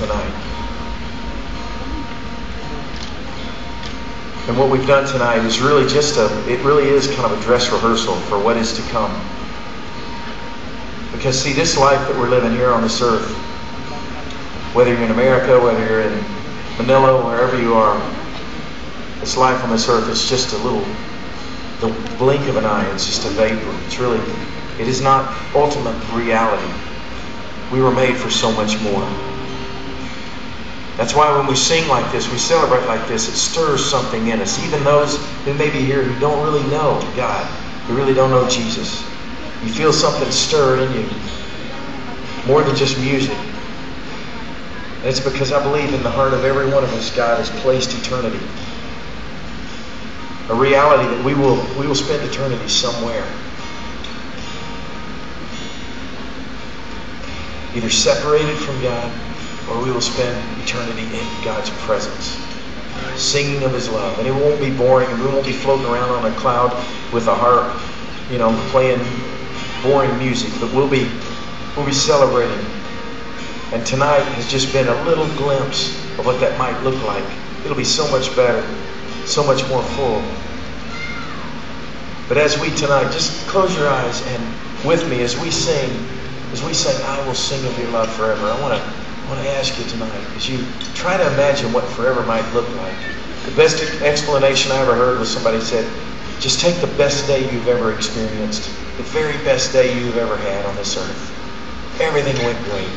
tonight. And what we've done tonight is really it really is kind of a dress rehearsal for what is to come. Because see, this life that we're living here on this earth, whether you're in America, whether you're in Manila, wherever you are, this life on this earth is just the blink of an eye. It's just a vapor. It is not ultimate reality. We were made for so much more. That's why when we sing like this, we celebrate like this, it stirs something in us. Even those who may be here who don't really know God, who really don't know Jesus. You feel something stir in you. More than just music. And it's because I believe in the heart of every one of us, God has placed eternity. A reality that we will spend eternity somewhere. Either separated from God, or we will spend eternity in God's presence, singing of His love. And it won't be boring, and we won't be floating around on a cloud with a harp, playing boring music. But we'll be celebrating. And tonight has just been a little glimpse of what that might look like. It'll be so much better, so much more full. But as we tonight, just close your eyes and with me as we sing, I will sing of your love forever. I want to ask you tonight, as you try to imagine what forever might look like. The best explanation I ever heard was somebody said, just take the best day you've ever experienced, the very best day you've ever had on this earth. Everything went great.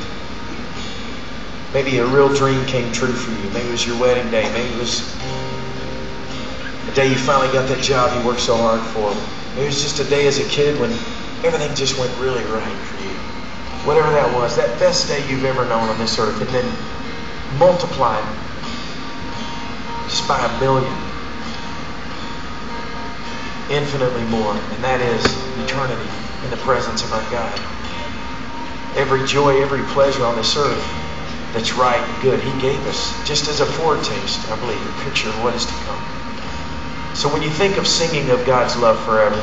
Maybe a real dream came true for you. Maybe it was your wedding day. Maybe it was the day you finally got that job you worked so hard for. Maybe it was just a day as a kid when everything just went really right for you. Whatever that was, that best day you've ever known on this earth, and then multiplied just by 1,000,000. Infinitely more, and that is eternity in the presence of our God. Every joy, every pleasure on this earth that's right and good, He gave us, just as a foretaste, I believe, a picture of what is to come. So when you think of singing of God's love forever,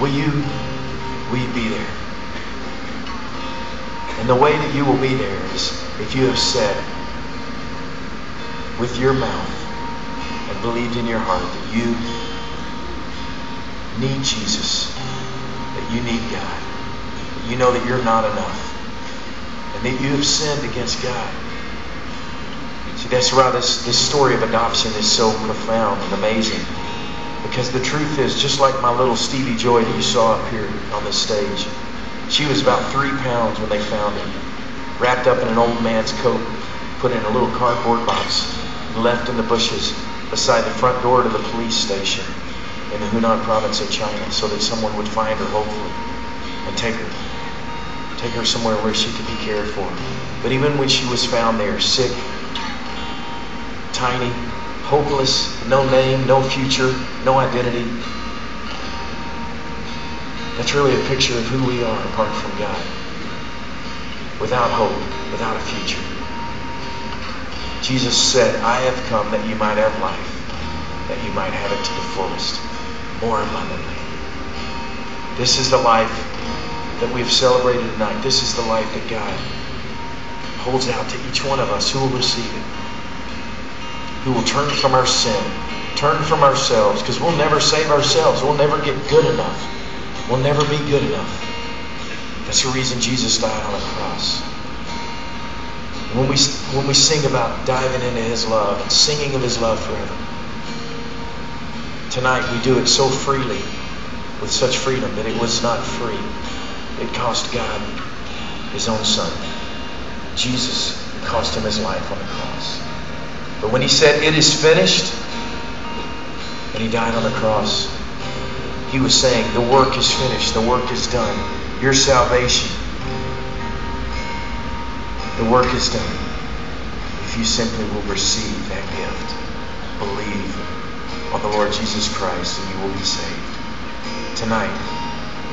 will you be there? And the way that you will be there is if you have said with your mouth and believed in your heart that you need Jesus, that you need God, that you know that you're not enough, and that you have sinned against God. See, that's why this story of adoption is so profound and amazing. Because the truth is, just like my little Stevie Joy that you saw up here on this stage, she was about 3 pounds when they found her, wrapped up in an old man's coat, put in a little cardboard box, and left in the bushes beside the front door to the police station in the Hunan province of China, so that someone would find her, hopefully, and take her somewhere where she could be cared for. But even when she was found there, sick, tiny, hopeless, no name, no future, no identity, that's really a picture of who we are apart from God. Without hope, without a future. Jesus said, I have come that you might have life, that you might have it to the fullest, more abundantly. This is the life that we've celebrated tonight. This is the life that God holds out to each one of us who will receive it, who will turn from our sin, turn from ourselves, because we'll never save ourselves. We'll never get good enough. We'll never be good enough. That's the reason Jesus died on the cross. When we sing about diving into His love and singing of His love forever, tonight we do it so freely, with such freedom, that it was not free. It cost God His own Son. Jesus cost Him His life on the cross. But when He said, it is finished, and He died on the cross, He was saying, the work is finished, the work is done. Your salvation, the work is done. If you simply will receive that gift, believe on the Lord Jesus Christ, and you will be saved. Tonight,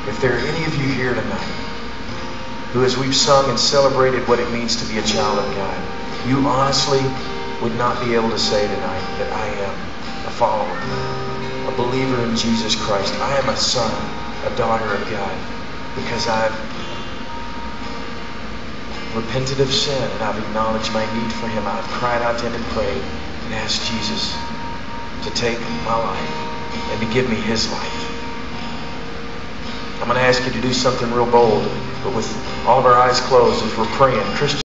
if there are any of you here tonight who, as we've sung and celebrated what it means to be a child of God, you honestly would not be able to say tonight that I am a follower, a believer in Jesus Christ. I am a son, a daughter of God, because I've repented of sin and I've acknowledged my need for Him, I've cried out to Him and prayed and asked Jesus to take my life and to give me His life. I'm going to ask you to do something real bold, but with all of our eyes closed as we're praying. Christian